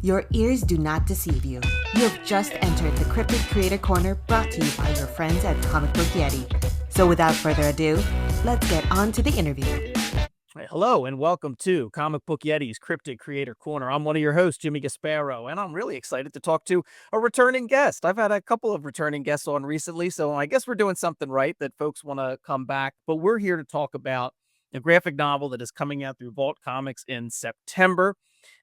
Your ears do not deceive you. You have just entered the Cryptid Creator Corner brought to you by your friends at Comic Book Yeti. So without further ado, let's get on to the interview. Hello and welcome to Comic Book Yeti's Cryptid Creator Corner. I'm one of your hosts, Jimmy Gasparo, and I'm really excited to talk to a returning guest. I've had a couple of returning guests on recently, so I guess we're doing something right that folks want to come back. But we're here to talk about a graphic novel that is coming out through Vault Comics in September.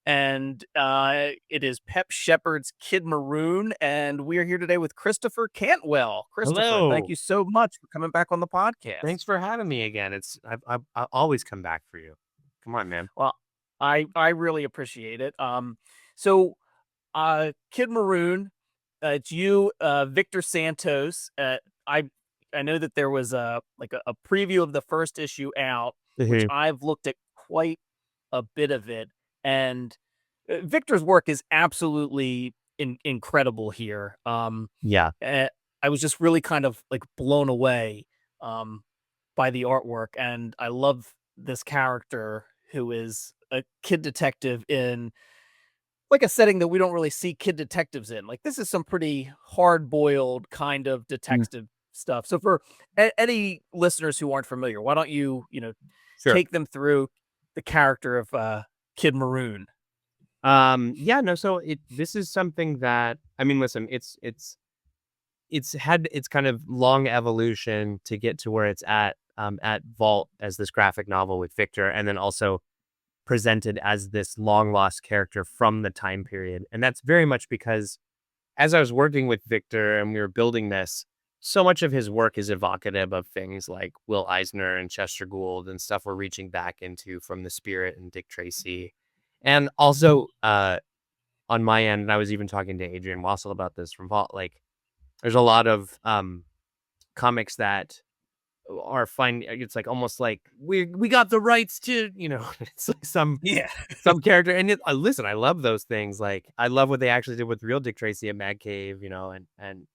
And it is Pep Shepard's Kid Maroon, and we are here today with Christopher Cantwell. Christopher, Hello. thank you so much for coming back on the podcast. Thanks for having me again. I always come back for you. Come on, man. Well, I really appreciate it. So Kid Maroon, it's you, Victor Santos. I know that there was a preview of the first issue out, which I've looked at quite a bit of it, and Victor's work is absolutely incredible here. Yeah. I was just really kind of like blown away by the artwork, and I love this character who is a kid detective in like a setting that we don't really see kid detectives in. Like, this is some pretty hard-boiled kind of detective stuff. So for any listeners who aren't familiar, why don't you, Sure. take them through the character of Kid Maroon? So this is something that, I mean, listen, it's had its kind of long evolution to get to where it's at Vault as this graphic novel with Victor, and then also presented as this long lost character from the time period. And that's very much because as I was working with Victor and we were building this, so much of his work is evocative of things like Will Eisner and Chester Gould and stuff we're reaching back into from The Spirit and Dick Tracy. And also on my end, and I was even talking to Adrian Wassel about this from Vault, like there's a lot of comics that are fine. It's like almost like we got the rights to, it's like some character. And listen, I love those things. Like I love what they actually did with real Dick Tracy at Mad Cave, and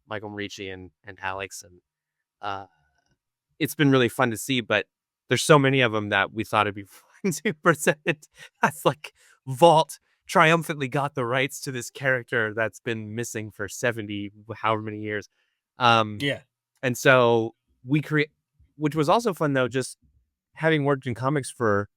Michael Marici and Alex, and it's been really fun to see. But there's so many of them that we thought it'd be fun to present it as like Vault triumphantly got the rights to this character that's been missing for 70 however many years. And so we create, which was also fun though, just having worked in comics for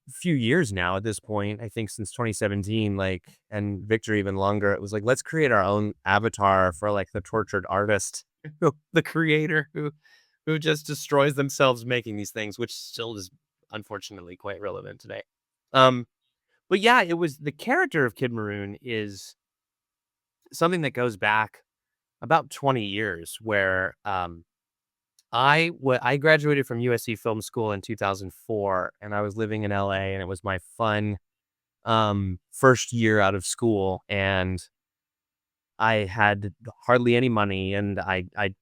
a few years now at this point, I think since 2017, like, and Victor even longer, it was like, let's create our own avatar for like the tortured artist, the creator who just destroys themselves making these things, which still is unfortunately quite relevant today. But yeah, it was the character of Kid Maroon is something that goes back about 20 years where I graduated from USC Film School in 2004, and I was living in LA, and it was my fun first year out of school, and I had hardly any money, and I'd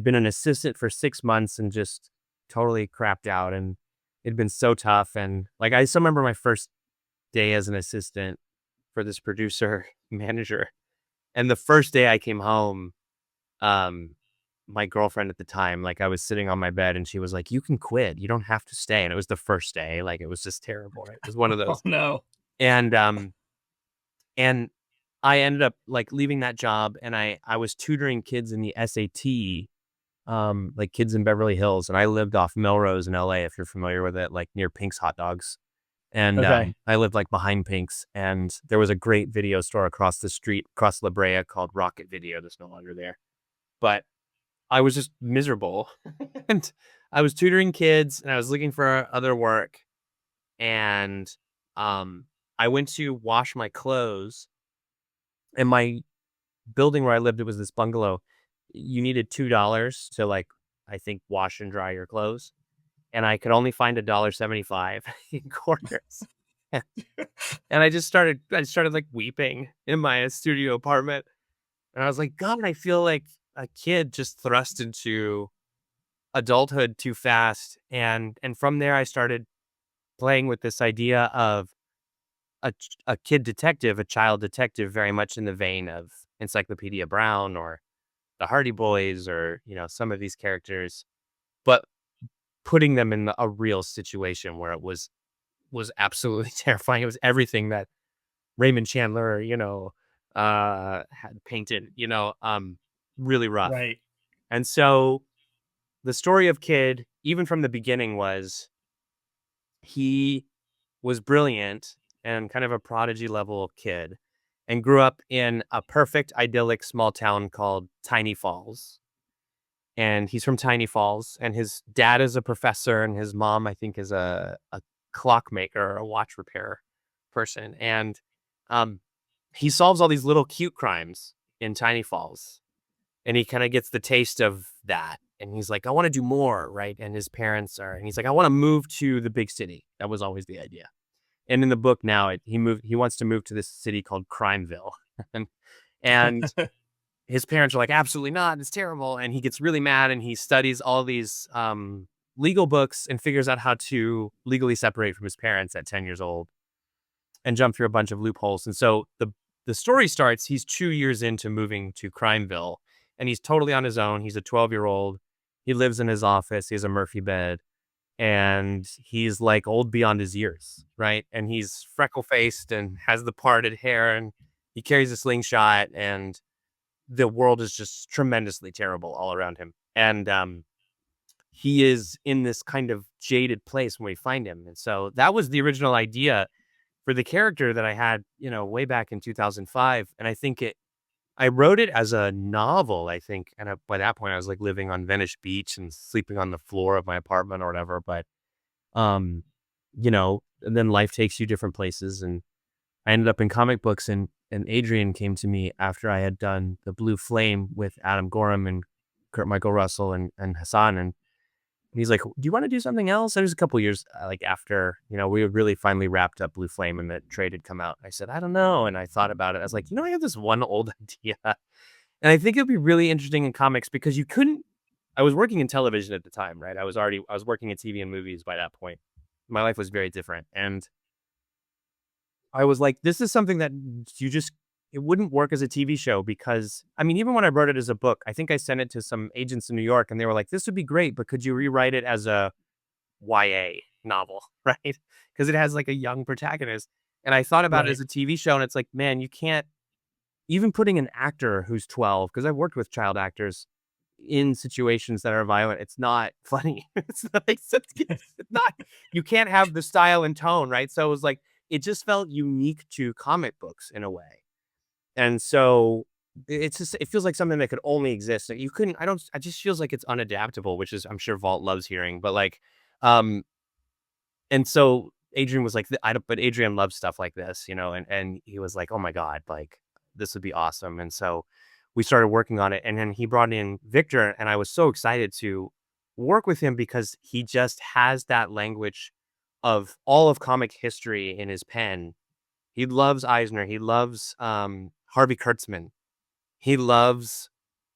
been an assistant for 6 months and just totally crapped out, and it'd been so tough. And like I still remember my first day as an assistant for this producer manager, and the first day I came home, my girlfriend at the time, like I was sitting on my bed and she was like, you can quit, you don't have to stay. And it was the first day, like it was just terrible. It was one of those. Oh, no. And I ended up like leaving that job, and I was tutoring kids in the SAT, like kids in Beverly Hills, and I lived off Melrose in LA, if you're familiar with it, like near Pink's Hot Dogs. And I lived like behind Pink's, and there was a great video store across the street, across La Brea, called Rocket Video. That's no longer there. But I was just miserable. And I was tutoring kids, and I was looking for other work. And I went to wash my clothes, and my building where I lived, it was this bungalow. You needed $2 to, like, I think, wash and dry your clothes. And I could only find $1.75 in quarters. And I started like weeping in my studio apartment. And I was like, God, I feel like a kid just thrust into adulthood too fast. And from there, I started playing with this idea of a kid detective, a child detective, very much in the vein of Encyclopedia Brown or the Hardy Boys, or, some of these characters, but putting them in a real situation where it was absolutely terrifying. It was everything that Raymond Chandler, had painted, really rough. Right. And so the story of Kid, even from the beginning, was he was brilliant and kind of a prodigy level kid and grew up in a perfect, idyllic small town called Tiny Falls. And he's from Tiny Falls, and his dad is a professor, and his mom, I think, is a clockmaker, a watch repair person. And um, he solves all these little cute crimes in Tiny Falls, and he kind of gets the taste of that. And he's like, I want to do more, right? And his parents are, and he's like, I want to move to the big city. That was always the idea. And in the book now, he wants to move to this city called Crimeville, and his parents are like, absolutely not. It's terrible. And he gets really mad, and he studies all these legal books and figures out how to legally separate from his parents at 10 years old and jump through a bunch of loopholes. And so the story starts, he's 2 years into moving to Crimeville, and he's totally on his own. He's a 12-year-old. He lives in his office. He has a Murphy bed, and he's like old beyond his years, right? And he's freckle-faced and has the parted hair, and he carries a slingshot, and the world is just tremendously terrible all around him. And he is in this kind of jaded place when we find him. And so that was the original idea for the character that I had, way back in 2005. And I think I wrote it as a novel, I think. And by that point, I was like living on Venice Beach and sleeping on the floor of my apartment or whatever. But, and then life takes you different places. And I ended up in comic books, and Adrian came to me after I had done The Blue Flame with Adam Gorham and Kurt Michael Russell and Hassan. And he's like, do you want to do something else? It was a couple years after, we had really finally wrapped up Blue Flame and the trade had come out. I said, I don't know. And I thought about it. I was like, I have this one old idea. And I think it'd be really interesting in comics because I was working in television at the time, right? I was working in TV and movies by that point. My life was very different. And I was like, this is something that it wouldn't work as a TV show because, even when I wrote it as a book, I think I sent it to some agents in New York and they were like, this would be great, but could you rewrite it as a YA novel, right? Because it has like a young protagonist. And I thought about it as a TV show, and it's like, man, you can't, even putting an actor who's 12, because I've worked with child actors in situations that are violent, it's not funny. It's not, you can't have the style and tone, right? So it was like, it just felt unique to comic books in a way. And so it feels like something that could only exist. It just feels like it's unadaptable, which is, I'm sure Vault loves hearing, but and so Adrian was like, but Adrian loves stuff like this, and he was like, oh my God, like this would be awesome. And so we started working on it, and then he brought in Victor, and I was so excited to work with him because he just has that language of all of comic history in his pen. He loves Eisner. He loves Harvey Kurtzman. He loves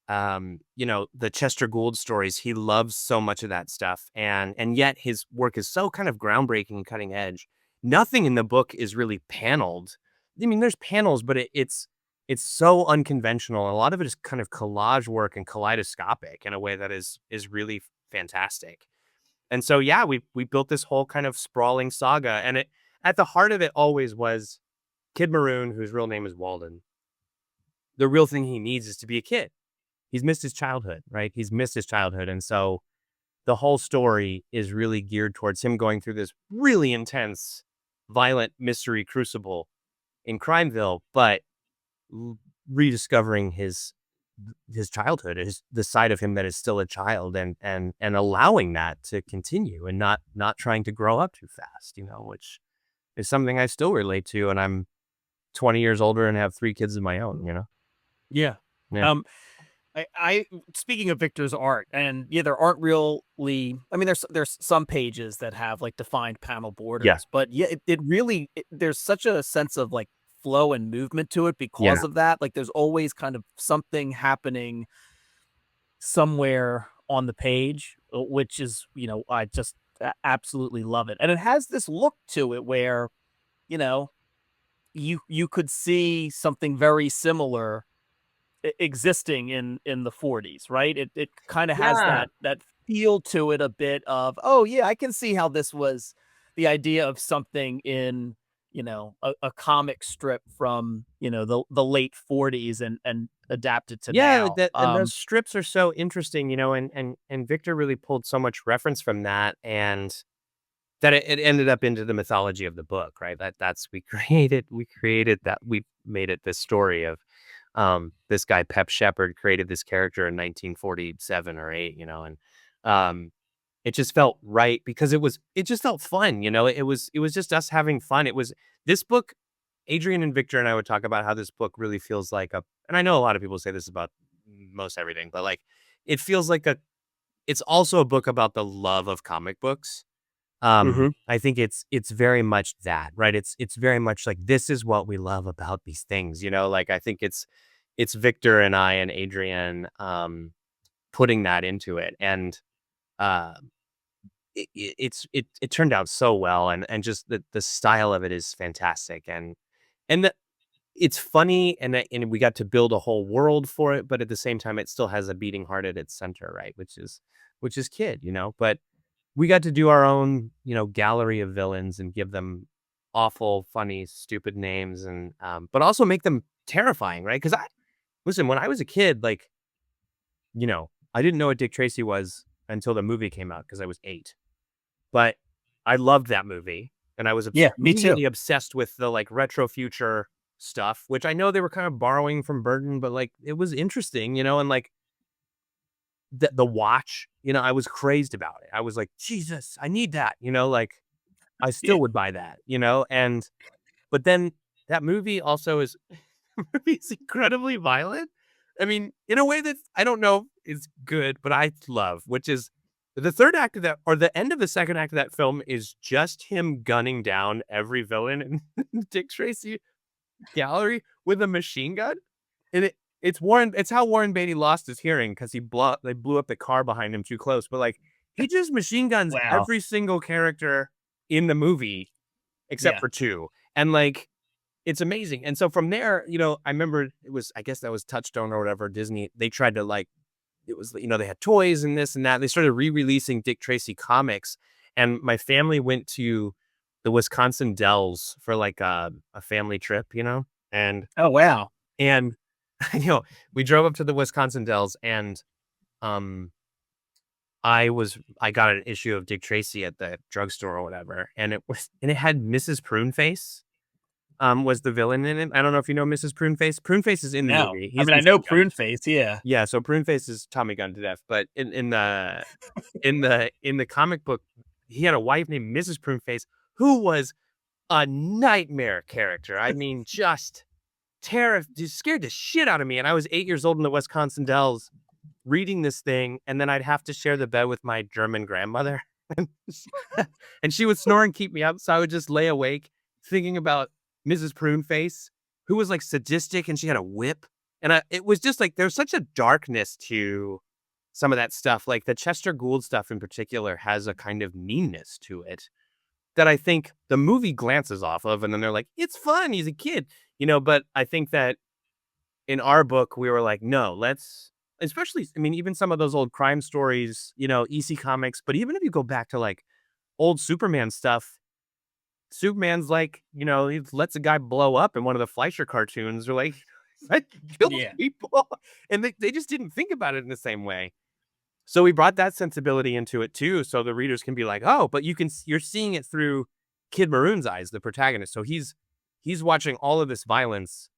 the Chester Gould stories. He loves so much of that stuff. And yet his work is so kind of groundbreaking and cutting edge. Nothing in the book is really paneled. There's panels, but it's so unconventional. A lot of it is kind of collage work and kaleidoscopic in a way that is really fantastic. And so, yeah, we built this whole kind of sprawling saga, and at the heart of it always was Kid Maroon, whose real name is Walden. The real thing he needs is to be a kid. He's missed his childhood, right? He's missed his childhood. And so the whole story is really geared towards him going through this really intense, violent mystery crucible in Crimeville, but rediscovering his childhood, the side of him that is still a child, and allowing that to continue and not trying to grow up too fast, which is something I still relate to. And I'm 20 years older and have 3 kids of my own, Yeah. Yeah. I speaking of Victor's art, and yeah, there aren't really, there's some pages that have like defined panel borders, but yeah, there's such a sense of like flow and movement to it because of that. Like there's always kind of something happening somewhere on the page, which is, I just absolutely love it. And it has this look to it where, you could see something very similar existing in the 40s, right? It kind of has that feel to it a bit of, oh yeah, I can see how this was the idea of something in a comic strip from, the late 40s and adapted to Yeah, now. that and those strips are so interesting, and Victor really pulled so much reference from that, and that it ended up into the mythology of the book, right? That's we created that, we made it this story of this guy Pep Shepard created this character in 1947 or 8, and um it just felt right because it just felt fun, it was just us having fun. It was this book. Adrian and Victor and I would talk about how this book really feels like and I know a lot of people say this about most everything, but like it feels like it's also a book about the love of comic books. Mhm. I think it's very much that, right? It's very much like this is what we love about these things, like I think it's Victor and I and Adrian putting that into it. And uh it turned out so well, and just the style of it is fantastic, and it's funny, and we got to build a whole world for it, but at the same time it still has a beating heart at its center, right? Which is Kid, but we got to do our own, gallery of villains and give them awful, funny, stupid names, and but also make them terrifying, right? Because I listen, when I was a kid, like, I didn't know what Dick Tracy was until the movie came out because I was 8. But I loved that movie, and I was Yeah, me too. immediately obsessed with the, like, retro future stuff, which I know they were kind of borrowing from Burton, but, like, it was interesting, and, like, the watch, I was crazed about it. I was like, "Jesus, I need that," like, I Yeah. still would buy that, and but then that movie also is movie is incredibly violent. I mean, in a way that I don't know is good, but I love, which is the third act of that, or the end of the second act of that film is just him gunning down every villain in Dick Tracy gallery with a machine gun. And it's how Warren Beatty lost his hearing because they blew up the car behind him too close. But like he just machine guns Wow. every single character in the movie except Yeah. for 2. And like it's amazing. And so from there, I remember I guess that was Touchstone or whatever, Disney, they tried to like, it was, they had toys and this and that. They started re-releasing Dick Tracy comics. And my family went to the Wisconsin Dells for like a family trip, and, Oh, wow. and, you know, we drove up to the Wisconsin Dells, and, um, I got an issue of Dick Tracy at the drugstore or whatever. And it had Mrs. Pruneface was the villain in it. I don't know if you know Mrs. Pruneface. Pruneface is in the No. movie. I He's mean, I know machine gun. Prune Face, yeah. Yeah, so Pruneface is Tommy Gun to death, but in the comic book, he had a wife named Mrs. Pruneface who was a nightmare character. I mean, just scared the shit out of me. And I was 8 years old in the Wisconsin Dells reading this thing, and then I'd have to share the bed with my German grandmother. And she would snore and keep me up, so I would just lay awake thinking about Mrs. Pruneface, who was like sadistic, and she had a whip. And it was just like there's such a darkness to some of that stuff. Like the Chester Gould stuff in particular has a kind of meanness to it that I think the movie glances off of, and then they're like, it's fun, he's a kid, but I think that in our book, we were like, no, especially, I mean, even some of those old crime stories, EC Comics, but even if you go back to like old Superman stuff, Superman's like, he lets a guy blow up in one of the Fleischer cartoons, or like, that kills Yeah. people. And they just didn't think about it in the same way. So we brought that sensibility into it too. So the readers can be like, oh, but you're seeing it through Kid Maroon's eyes, the protagonist. So he's watching all of this violence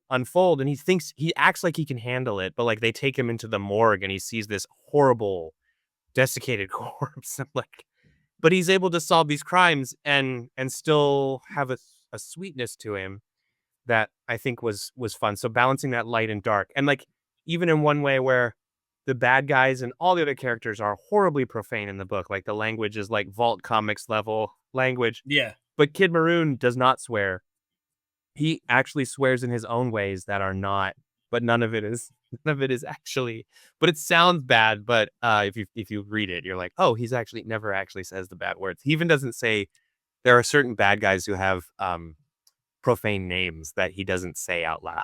unfold, and he acts like he can handle it, but like they take him into the morgue and he sees this horrible desiccated corpse. I'm like, but he's able to solve these crimes and still have a sweetness to him that I think was fun. So balancing that light and dark, and like even in one way where the bad guys and all the other characters are horribly profane in the book, like the language is like Vault Comics level language, Yeah. but Kid Maroon does not swear. He actually swears in his own ways that are not, but none of it is actually, but it sounds bad. But if you read it, you're like, oh, he's actually never actually says the bad words. He even doesn't say, there are certain bad guys who have profane names that he doesn't say out loud,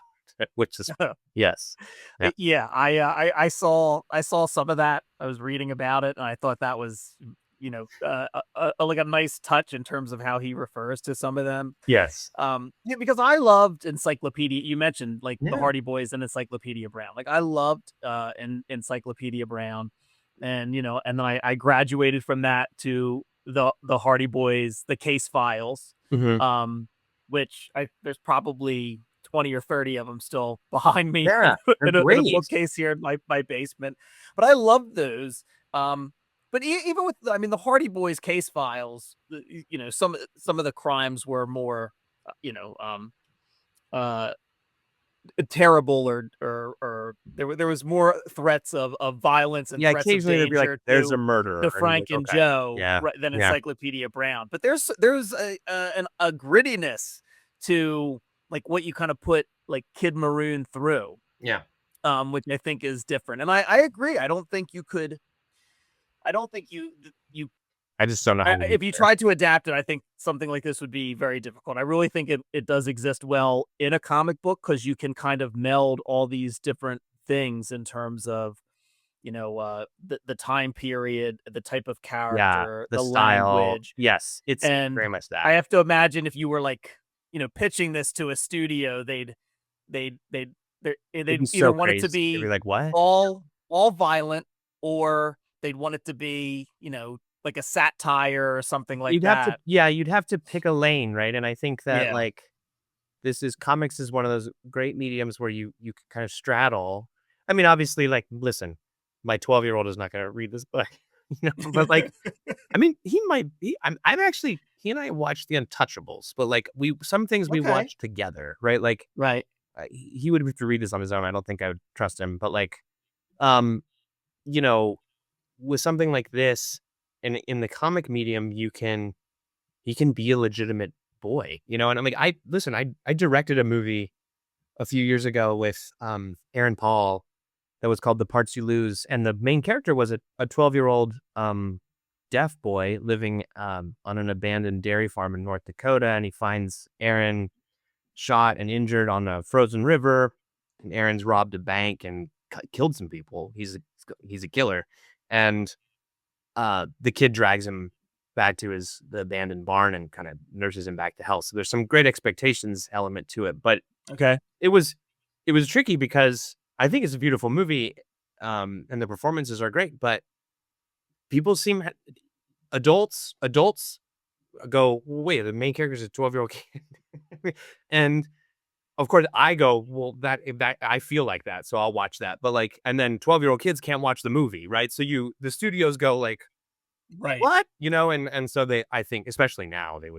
which is, yes. Yeah. Yeah, I saw some of that. I was reading about it, and I thought that was like a nice touch in terms of how he refers to some of them. Yes. Yeah, because I loved Encyclopedia. You mentioned like the Yeah. Hardy Boys and Encyclopedia Brown. Like I loved Encyclopedia Brown, and and then I graduated from that to the Hardy Boys, the Case Files, Hmm. um, which there's probably 20 or 30 of them still behind me Yeah. They're in a great. bookcase here in my basement. But I loved those. But even with the Hardy Boys Case Files, some of the crimes were more, uh, you know, um, uh, terrible, or there was more threats of violence and Yeah. threats of Occasionally they'd be like, danger "There's a murderer," to and you're Frank like, and "Okay, Joe, yeah, right, than yeah, Encyclopedia Brown. But there's a grittiness to like what you kind of put like Kid Maroon through, yeah." which I think is different. And I agree. I don't think you could. I don't think you I just don't know how we if get you there. tried to adapt it, I think something like this would be very difficult. I really think it does exist well in a comic book because you can kind of meld all these different things in terms of the time period, the type of Yeah, character, the the style. language, Yes, it's and very much I that. have to imagine if you were like pitching this to a studio, It'd be they'd either so want it to crazy. It'd be be like, "What?" all violent, or they'd want it to be like a satire or something like that. You'd have to pick a lane, right? And I think that, Yeah. like, comics is one of those great mediums where you can kind of straddle. I mean, obviously, like, listen, my 12-year-old is not gonna read this book, but, like, I mean, he might be. I'm actually he and I watched The Untouchables, but, like, some things we Okay. watched together, right? Like, Right. he would have to read this on his own. I don't think I would trust him, but, like, um, you know, with something like this, in the comic medium, he can be a legitimate boy, and I'm like, I directed a movie a few years ago with Aaron Paul that was called The Parts You Lose, and the main character was a 12-year-old deaf boy living on an abandoned dairy farm in North Dakota, and he finds Aaron shot and injured on a frozen river, and Aaron's robbed a bank and killed some people. He's a killer, and the kid drags him back to the abandoned barn and kind of nurses him back to health. So there's some great expectations element to it, but Okay. it was it was tricky because I think it's a beautiful movie, and the performances are great, but people adults go, "Well, wait, the main character is a 12-year-old kid," and of course I go, "Well, that I feel like that, so I'll watch that." But like, and then 12-year-old kids can't watch the movie, right? So the studios go like, Right. "What?" And so I think, especially now, they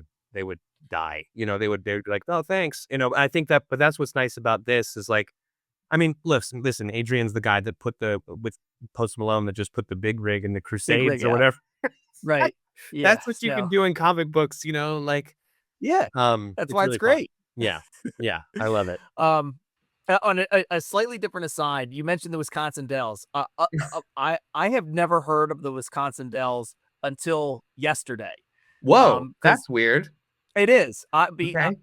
would die. They'd be like, "Oh, thanks." I think but that's what's nice about this is like, I mean, listen, Adrian's the guy that with Post Malone that just put the big rig in the Big rig Crusades or out. whatever. Right. That's Yes. what you can No. do in comic books, like, Yeah. That's it's why it's really fun. great. Yeah. Yeah. I love it. On a slightly different aside, you mentioned the Wisconsin Dells. I have never heard of the Wisconsin Dells until yesterday. Whoa, Because that's weird. it is. Okay.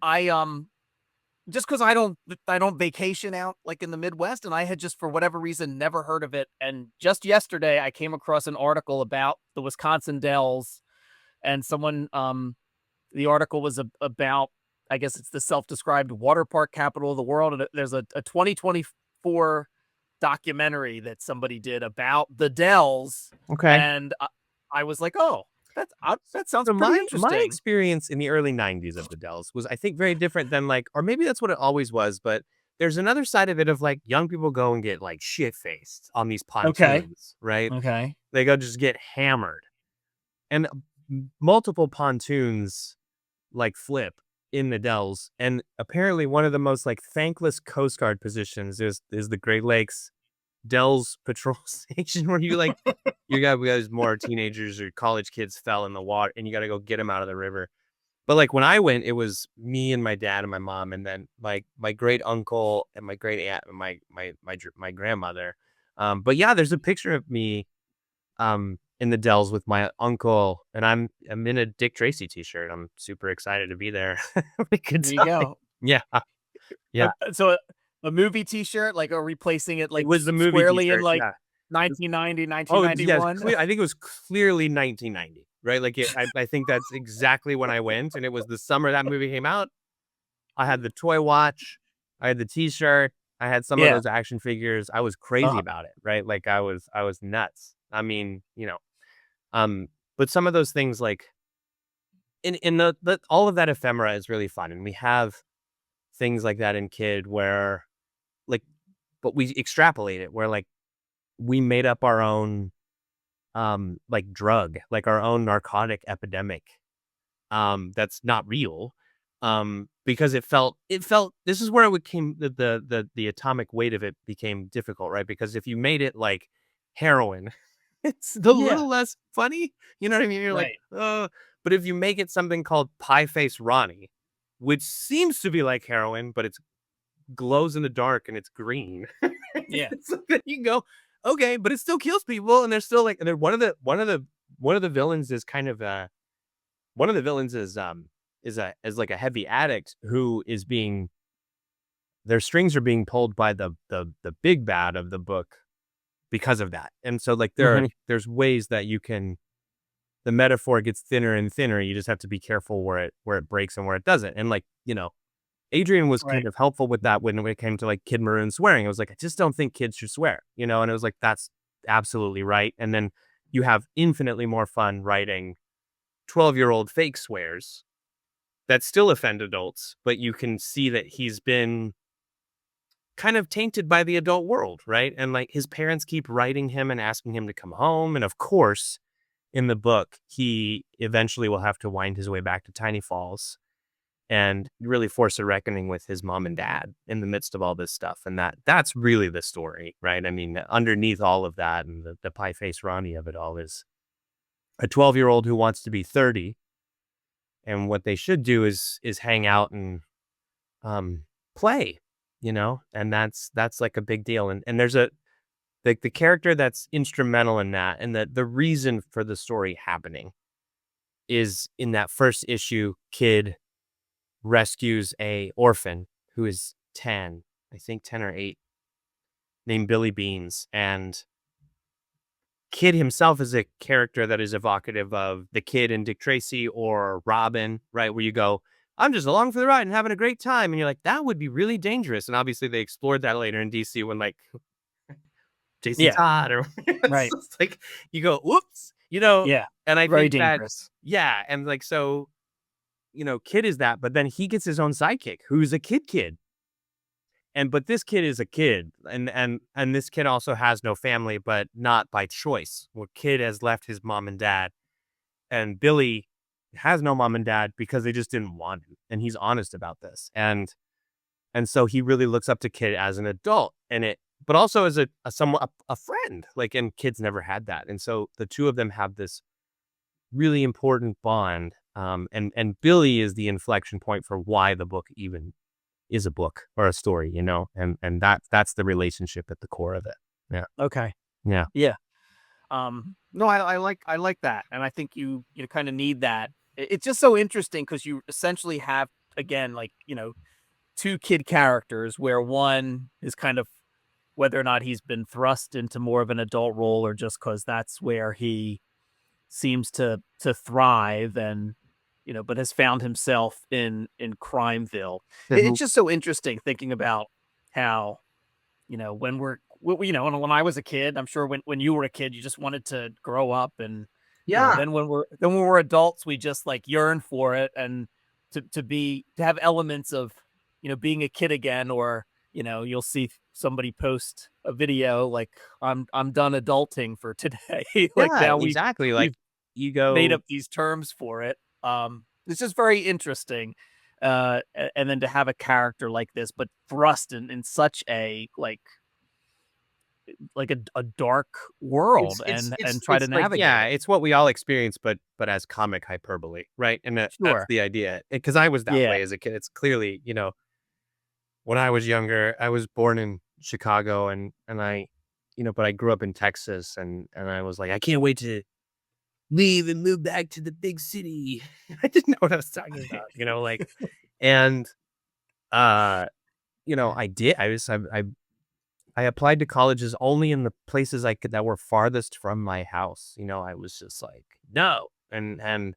Just because I don't vacation out like in the Midwest, and I had just for whatever reason never heard of it. And just yesterday, I came across an article about the Wisconsin Dells, and the article was about, I guess it's the self-described water park capital of the world, and there's a 2024 documentary that somebody did about the Dells, Okay. and I was like, oh, that sounds So pretty my interesting. experience in the early 90s of the Dells was, I think, very different than, like, or maybe that's what it always was, but there's another side of it of, like, young people go and get, like, shit-faced on these Okay. pontoons, right? Okay. They go just get hammered. And multiple pontoons, like, flip in the Dells, and apparently one of the most, like, thankless Coast Guard positions is the Great Lakes Dells patrol station where you got because more teenagers or college kids fell in the water and you got to go get them out of the river. But like when I went, it was me and my dad and my mom, and then my great uncle and my great aunt and my grandmother. But yeah, there's a picture of me in the Dells with my uncle, and I'm in a Dick Tracy t-shirt. I'm super excited to be there. Have a good There you time. go. Yeah, yeah. So a movie T-shirt, like, are replacing it It like was the movie squarely in t-shirt. like Yeah. 1990, Oh, yes, 1991. I think it was clearly 1990, right? Like, I think that's exactly when I went, and it was the summer that movie came out. I had the toy watch, I had the T-shirt, I had some of Yeah. those action figures. I was crazy about it, right? Like, I was nuts. I mean, um, but some of those things, like, in the all of that ephemera is really fun, and we have things like that in Kid where, like, but we extrapolate it, where, like, we made up our own, like, drug, like, our own narcotic epidemic, that's not real, because it felt this is where it became the atomic weight of it became difficult, right? Because if you made it like heroin, it's a Yeah. little less funny, you know what I mean? You're like, Right. but if you make it something called Pie Face Ronnie, which seems to be like heroin, but it's glows in the dark and it's green. Yeah. So then you go, okay, but it still kills people, and they're still like, and then one of the villains is kind of one of the villains is like a heavy addict who is being their strings are being pulled by the big bad of the book because of that. And so, like, Mhm. there's ways that you can the metaphor gets thinner and thinner. You just have to be careful where it breaks and where it doesn't. And, like, Adrian was Right. kind of helpful with that when it came to, like, Kid Maroon swearing. I was like, I just don't think kids should swear, and it was like, that's absolutely right. And then you have infinitely more fun writing 12-year-old fake swears that still offend adults, but you can see that he's been kind of tainted by the adult world, right? And, like, his parents keep writing him and asking him to come home. And of course, in the book, he eventually will have to wind his way back to Tiny Falls and really force a reckoning with his mom and dad in the midst of all this stuff. And that's really the story, right? I mean, underneath all of that and the pie face Ronnie of it all is a 12-year-old who wants to be 30. And what they should do is hang out and play, and that's like a big deal. And there's the character that's instrumental in that, and the reason for the story happening is in that first issue. Kid rescues a orphan who is 10, I think 10 or 8, named Billy Beans. And Kid himself is a character that is evocative of the Kid in Dick Tracy or Robin, right? Where you go, I'm just along for the ride and having a great time. And you're like, that would be really dangerous. And obviously they explored that later in DC when, like, Jason Yeah. Todd or it's Right. just like you go, whoops, Yeah. and I Very think that, dangerous. yeah. And, like, so, Kid is that, but then he gets his own sidekick who's a kid. But this kid is a kid, and this kid also has no family, but not by choice. Where Kid has left his mom and dad, and Billy has no mom and dad because they just didn't want him, and he's honest about this. And so he really looks up to Kid as an adult, but also as a friend. Like, and Kid's never had that, and so the two of them have this really important bond. And Billy is the inflection point for why the book even is a book or a story, and that's the relationship at the core of it. Yeah. Okay. Yeah. Yeah. No, I like that, and I think you kind of need that. It's just so interesting because you essentially have, again, like, two kid characters where one is kind of whether or not he's been thrust into more of an adult role or just because that's where he seems to thrive, and but has found himself in Crimeville. It's Mhm. just so interesting thinking about how, when when I was a kid, I'm sure when you were a kid, you just wanted to grow up, and Yeah. then when we're adults, we just like yearn for it, and to have elements of being a kid again, or you'll see somebody post a video like I'm done adulting for today. Like, Yeah, now exactly. Like, we've you made go, up these terms for it. It's just very interesting. And then to have a character like this, but thrust in such a like a dark it's world, it's and it's try to it's like, navigate yeah, it. it's what we all experience, but as comic hyperbole, right? And that's Sure. the idea. Because I was that Yeah. way as a kid. It's clearly, when I was younger, I was born in Chicago, and but I grew up in Texas, and I was like, I can't wait to leave and move back to the big city. I didn't know what I was talking about, and, uh, I did. I applied to colleges only in the places I could that were farthest from my house. I was just like, no. And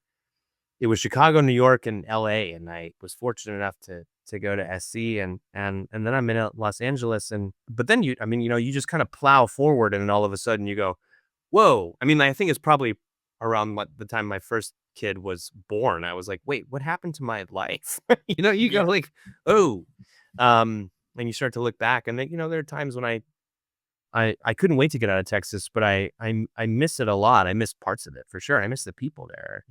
it was Chicago, New York, and LA. And I was fortunate enough to go to SC, and then I'm in Los Angeles. But then you just kind of plow forward, and then all of a sudden you go, whoa. I mean, I think it's probably around the time my first kid was born. I was like, wait, what happened to my life? You go like, oh, and you start to look back, and then, there are times when I couldn't wait to get out of Texas, but I miss it a lot. I miss parts of it for sure. I miss the people there,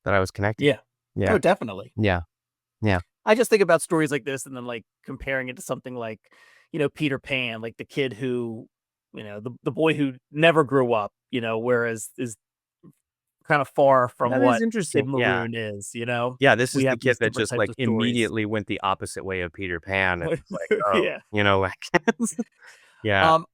that I was connected. Yeah. Yeah. Oh, definitely. Yeah. Yeah. I just think about stories like this and then like comparing it to something like, Peter Pan, like the kid who, the boy who never grew up, whereas is kind of far from That is what Kid interesting. Yeah. Maroon is, Yeah. This we is the have kid these that different just types like of stories. immediately went the opposite way of Peter Pan. And it's like, oh, Yeah. like, yeah. Um,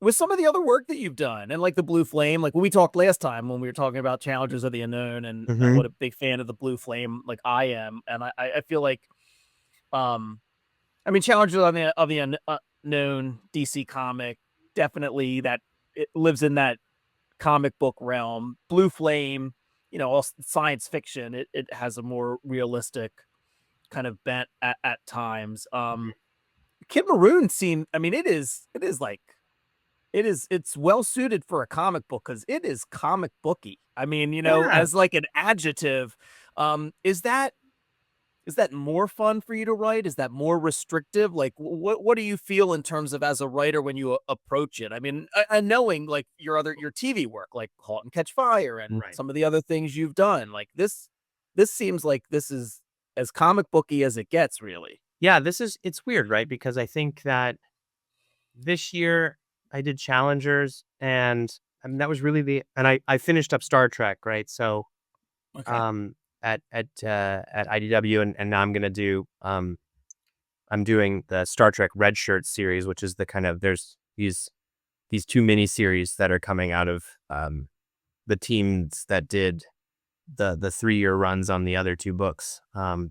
with some of the other work that you've done and like the Blue Flame, like when we talked last time when we were talking about Challengers of the Unknown and Mhm. what a big fan of the Blue Flame, like I am. And I feel like, I mean, Challengers of the Unknown DC comic, definitely that it lives in that comic book realm. Blue Flame, all science fiction, it has a more realistic kind of bent at times. Kid Maroon seemed, I mean, it's well suited for a comic book because it is comic booky. I mean, Yeah. as like an adjective, is that more fun for you to write? Is that more restrictive? Like, what do you feel in terms of as a writer when you approach it? I mean, knowing like your TV work, like *Halt and Catch Fire* and Right. some of the other things you've done, like this seems like this is as comic booky as it gets, really. Yeah. It's weird, right? Because I think that this year I did Challengers, and I mean, that was really and I finished up Star Trek, right? So, Okay. um, at IDW, and now I'm doing the Star Trek Red Shirt series, which is the kind of, there's these two mini series that are coming out of, the teams that did the 3-year runs on the other two books,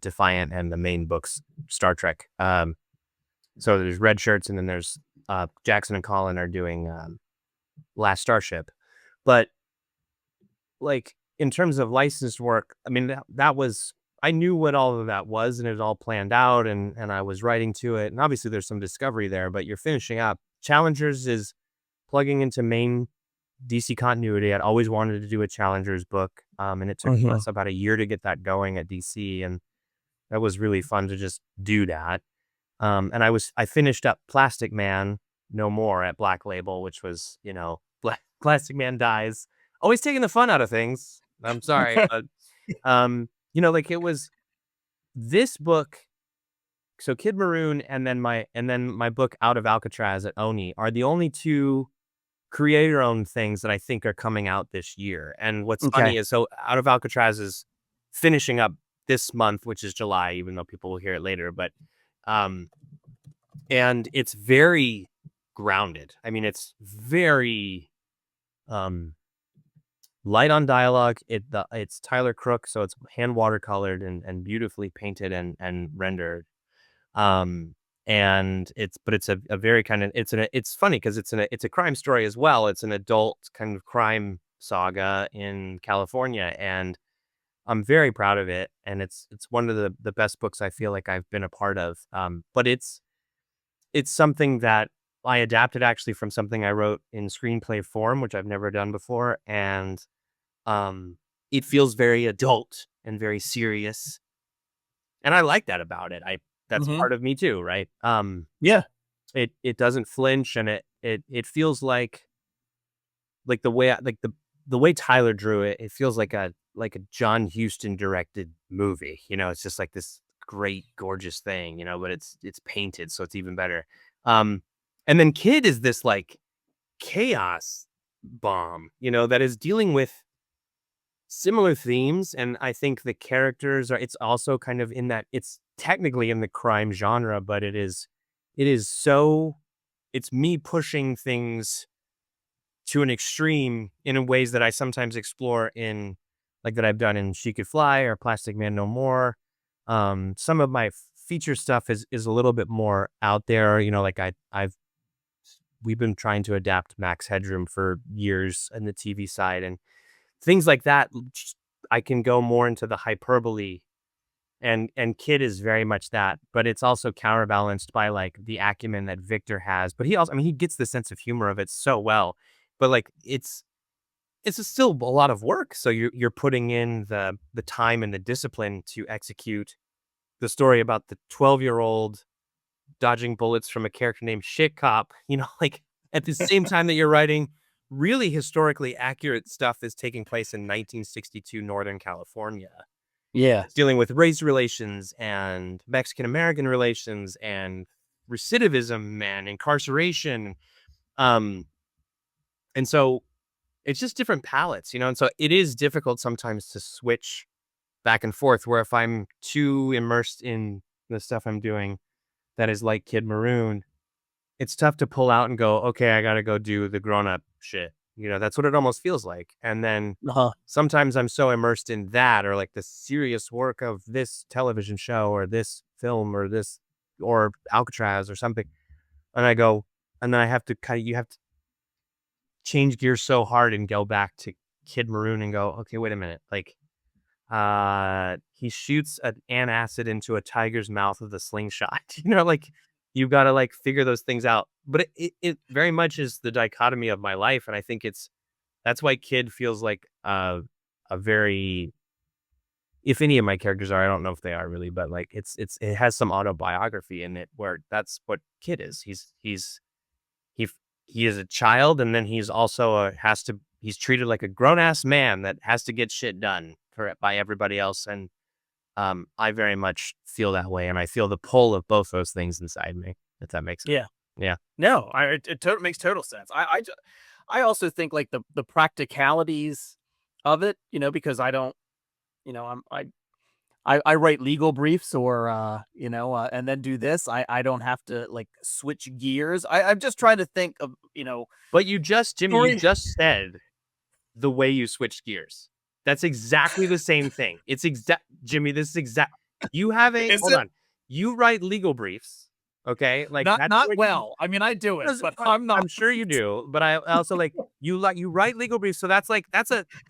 Defiant and the main books, Star Trek. So there's Red Shirts, and then there's, Jackson and Colin are doing, Last Starship. But like, in terms of licensed work, I mean, that was, I knew what all of that was, and it was all planned out, and I was writing to it. And obviously there's some discovery there, but you're finishing up. Challengers is plugging into main DC continuity. I'd always wanted to do a Challengers book. And it took us about a year to get that going at DC. And that was really fun to just do that. And I finished up Plastic Man No More at Black Label, which was, Plastic Man dies. Always taking the fun out of things. I'm sorry, but like, it was this book. So Kid Maroon and then my book Out of Alcatraz at Oni are the only two creator-owned things that I think are coming out this year. And what's funny Okay. is, so Out of Alcatraz is finishing up this month, which is July, even though people will hear it later. But and it's very grounded. I mean, it's very light on dialogue. It's Tyler Crook, so it's hand watercolored and beautifully painted and rendered. And it's a very kind of, it's funny because it's a crime story as well. It's an adult kind of crime saga in California, and I'm very proud of it. And it's one of the best books I feel like I've been a part of. But it's something that I adapted actually from something I wrote in screenplay form, which I've never done before. And it feels very adult and very serious. And I like that about it. That's part of me too, right? Yeah. It doesn't flinch, and it feels like the way the way Tyler drew it, it feels like a John Huston directed movie. It's just like this great, gorgeous thing, but it's painted, so it's even better. And then Kid is this like chaos bomb, that is dealing with similar themes. And I think the characters it's also kind of in that, it's technically in the crime genre, but it's me pushing things to an extreme in ways that I sometimes explore in, like, that I've done in She Could Fly or Plastic Man No More. Some of my feature stuff is a little bit more out there, like I've we've been trying to adapt Max Headroom for years on the TV side, and things like that. I can go more into the hyperbole, and Kid is very much that, but it's also counterbalanced by like the acumen that Victor has. But he also, I mean, he gets the sense of humor of it so well. But like still a lot of work. So you're putting in the time and the discipline to execute the story about the 12-year-old dodging bullets from a character named Shit Cop, like at the same time that you're writing really historically accurate stuff that's taking place in 1962 Northern California. Yeah. It's dealing with race relations and Mexican American relations and recidivism and incarceration. And so it's just different palettes, and so it is difficult sometimes to switch back and forth, where if I'm too immersed in the stuff I'm doing that is like Kid Maroon, it's tough to pull out and go, okay, I got to go do the grown up shit. That's what it almost feels like. And then sometimes I'm so immersed in that, or like the serious work of this television show or this film or Alcatraz or something. And I go, and then I have to you have to change gears so hard and go back to Kid Maroon and go, okay, wait a minute. Like, he shoots an antacid into a tiger's mouth with a slingshot. Like you've got to like figure those things out. But it very much is the dichotomy of my life, and I think that's why Kid feels like a very, if any of my characters are, I don't know if they are really, but like it has some autobiography in it, where that's what Kid is. He is a child, and then he's also he's treated like a grown ass man that has to get shit done by everybody else. And I very much feel that way, and I feel the pull of both those things inside me, if that makes sense. Yeah. No, it makes total sense. I also think like the practicalities of it, because I don't, I write legal briefs or, and then do this. I don't have to like switch gears. I'm just trying to think of, But Jimmy, you just said the way you switched gears. That's exactly the same thing. It's Jimmy, this is exact. You have hold on. You write legal briefs. Okay. Like not well. I mean, I do it, but I'm not. I'm sure you do, but I also like you write legal briefs. So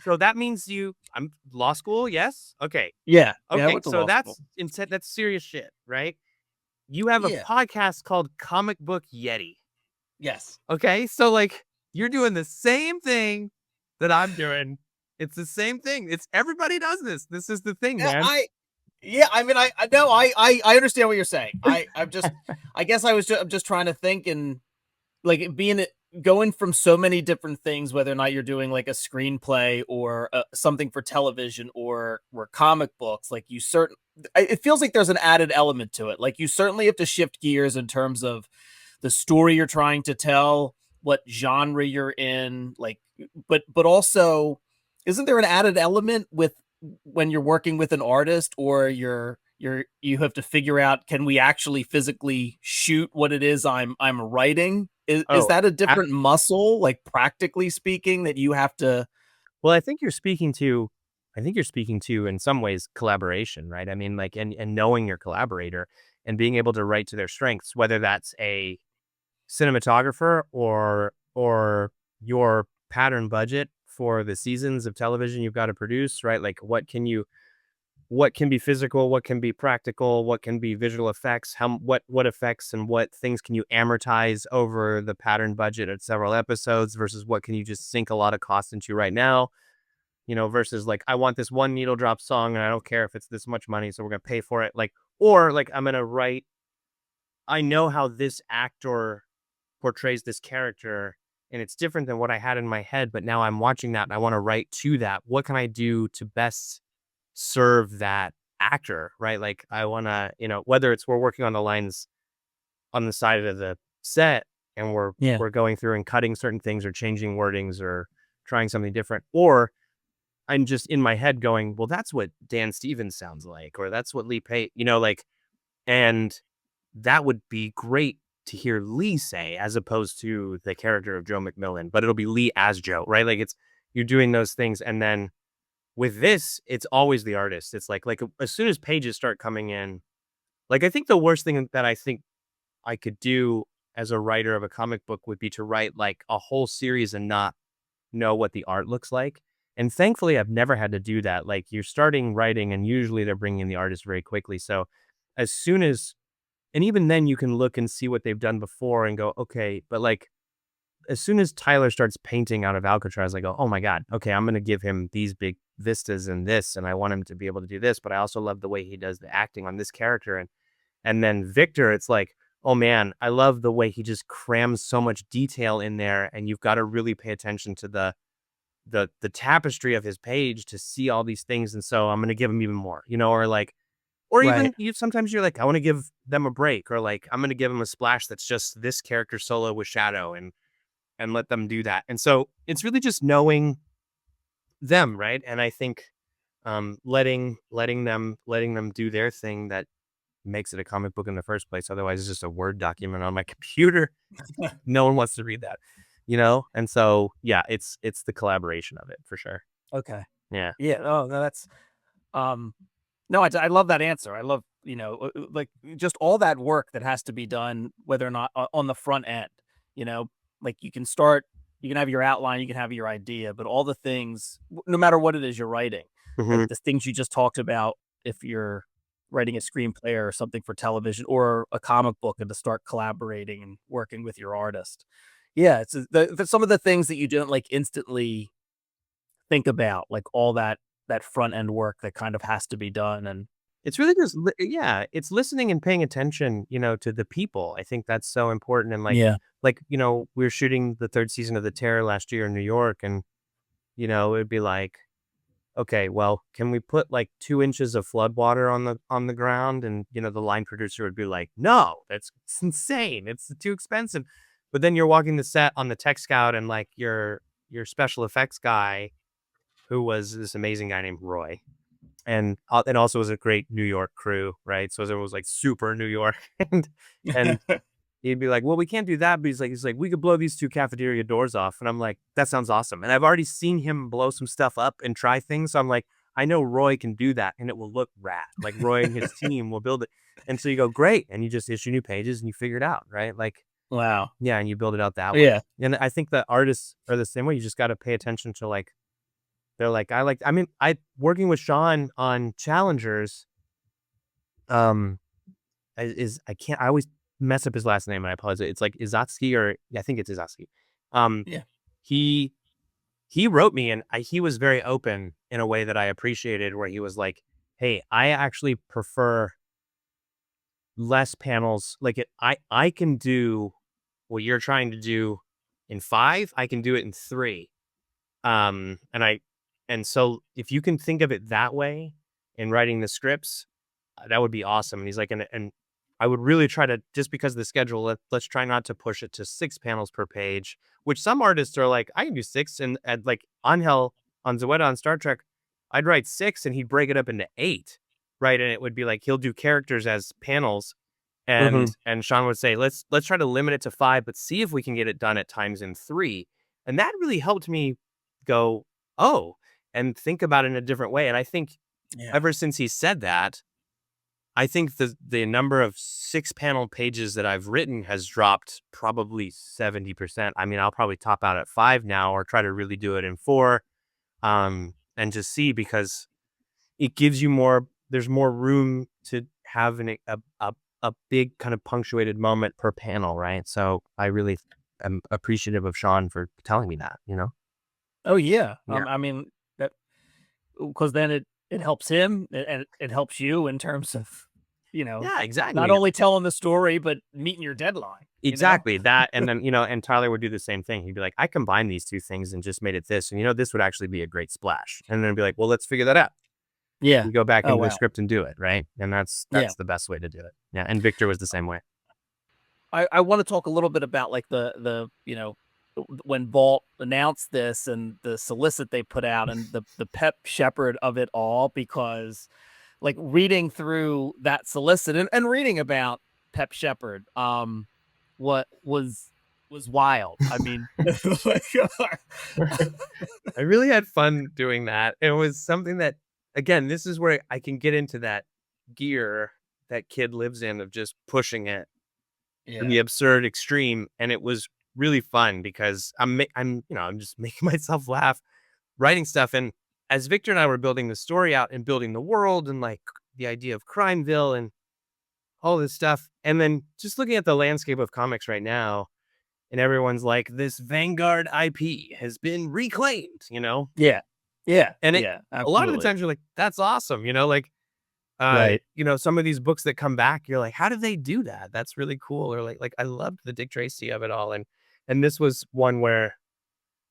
so that means I'm law school. Yes. Okay. Yeah. Okay. So that's serious shit, right? You have a podcast called Comic Book Yeti. Yes. Okay. So like you're doing the same thing that I'm doing. It's the same thing. Everybody does this. This is the thing, man. I mean, I know, I understand what you're saying. I'm just trying to think, and like going from so many different things, whether or not you're doing like a screenplay or something for television or comic books, like it feels like there's an added element to it. Like you certainly have to shift gears in terms of the story you're trying to tell, what genre you're in, like, but also, isn't there an added element with when you're working with an artist, or you have to figure out, can we actually physically shoot what it is I'm writing? Is that a different muscle, like practically speaking, that you have to? Well, I think you're speaking to in some ways collaboration, right? I mean, like, and knowing your collaborator and being able to write to their strengths, whether that's a cinematographer or your pattern budget for the seasons of television you've got to produce, right? Like what can be physical, what can be practical, what can be visual effects, what effects and what things can you amortize over the pattern budget at several episodes versus what can you just sink a lot of cost into right now, versus like, I want this one needle drop song and I don't care if it's this much money, so we're going to pay for it. Like, or like I'm going to write, I know how this actor portrays this character and it's different than what I had in my head, but now I'm watching that and I want to write to that. What can I do to best serve that actor, right? Like I want to, whether it's we're working on the lines on the side of the set and we're going through and cutting certain things or changing wordings or trying something different, or I'm just in my head going, well, that's what Dan Stevens sounds like, or that's what Lee Pate, like, and that would be great to hear Lee say, as opposed to the character of Joe McMillan, but it'll be Lee as Joe, right? Like you're doing those things. And then with this, it's always the artist. It's like as soon as pages start coming in, like, I think the worst thing that I think I could do as a writer of a comic book would be to write like a whole series and not know what the art looks like. And thankfully, I've never had to do that. Like you're starting writing, and usually they're bringing in the artist very quickly. So as soon as, and even then, you can look and see what they've done before and go, okay. But like as soon as Tyler starts painting out of Alcatraz, I go, oh my God, okay, I'm going to give him these big vistas and this, and I want him to be able to do this. But I also love the way he does the acting on this character. And then Victor, it's like, oh man, I love the way he just crams so much detail in there, and you've got to really pay attention to the tapestry of his page to see all these things. And so I'm going to give him even more, or like, or Right. even sometimes you're like, I want to give them a break, or like, I'm going to give them a splash that's just this character solo with shadow, and let them do that. And so it's really just knowing them, right? And I think letting them do their thing that makes it a comic book in the first place. Otherwise, it's just a Word document on my computer. No one wants to read that, And so, yeah, it's the collaboration of it for sure. Okay. Yeah. Yeah. Oh, no, that's no, I love that answer. I love, like just all that work that has to be done, whether or not on the front end, like you can start, you can have your outline, you can have your idea, but all the things, no matter what it is you're writing, like Mhm. the things you just talked about, if you're writing a screenplay or something for television or a comic book, and to start collaborating and working with your artist. Yeah. It's some of the things that you didn't like instantly think about, like all that front end work that kind of has to be done. And It's really just, yeah, it's listening and paying attention, to the people. I think that's so important. And yeah. we were shooting the third season of The Terror last year in New York, and, it'd be like, okay, well, can we put like 2 inches of flood water on the ground? And, the line producer would be like, no, it's insane. It's too expensive. But then you're walking the set on the tech scout, and like your special effects guy, who was this amazing guy named Roy, and also was a great New York crew, right? So it was like super New York, and he'd be like, well, we can't do that. But he's like, we could blow these 2 cafeteria doors off. And I'm like, that sounds awesome. And I've already seen him blow some stuff up and try things. So I'm like, I know Roy can do that, and it will look rad. Like Roy and his team will build it. And so you go, great. And you just issue new pages and you figure it out, right? Like, Wow. yeah. And you build it out that way. Yeah. And I think the artists are the same way. You just got to pay attention to like, they're like, I working with Sean on Challengers, I always mess up his last name, and I apologize. It's like Izatsky, or yeah, I think it's Izatsky. Yeah. He wrote me, and he was very open in a way that I appreciated, where he was like, hey, I actually prefer less panels. Like I can do what you're trying to do in 5, I can do it in 3. And so if you can think of it that way in writing the scripts, that would be awesome. And he's like, and I would really try to, just because of the schedule, let's try not to push it to 6 panels per page, which some artists are like, I can do 6. And like Angel on Zoeta on Star Trek, I'd write 6 and he'd break it up into 8. Right. And it would be like, he'll do characters as panels. Mhm. And Sean would say, let's try to limit it to 5, but see if we can get it done at times in 3. And that really helped me go, oh, and think about it in a different way. And I think Yeah. ever since he said that, I think the number of 6 panel pages that I've written has dropped probably 70%. I mean, I'll probably top out at 5 now, or try to really do it in 4, and just see, because it gives you more. There's more room to have a big kind of punctuated moment per panel, right? So I really am appreciative of Sean for telling me that. Oh yeah. Yeah. I mean that, because then it helps him, and it helps you in terms of, Yeah, not exactly. only telling the story, but meeting your deadline. Exactly that. And then, and Tyler would do the same thing. He'd be like, I combined these 2 things and just made it this. And, this would actually be a great splash. And then it'd be like, well, let's figure that out. Yeah. You go back Oh into the wow. script and do it. Right. And that's Yeah. the best way to do it. Yeah. And Victor was the same way. I want to talk a little bit about like when Vault announced this and the solicit they put out, and the Pep Shepard of it all, because like reading through that solicit, and reading about Pep Shepard, what was wild. I mean, like, I really had fun doing that. It was something that, again, this is where I can get into that gear that Kid lives in, of just pushing it. in the absurd extreme, and it was really fun because I'm just making myself laugh writing stuff. And as Victor and I were building the story out and building the world and like the idea of Crimeville and all this stuff, and then just looking at the landscape of comics right now, and everyone's like, this Vanguard IP has been reclaimed, Yeah. Yeah. and Yeah. a lot of the Absolutely. times you're like, that's awesome, like Right. some of these books that come back, you're like, how did they do that? That's really cool. Or like I loved the Dick Tracy of it all. And this was one where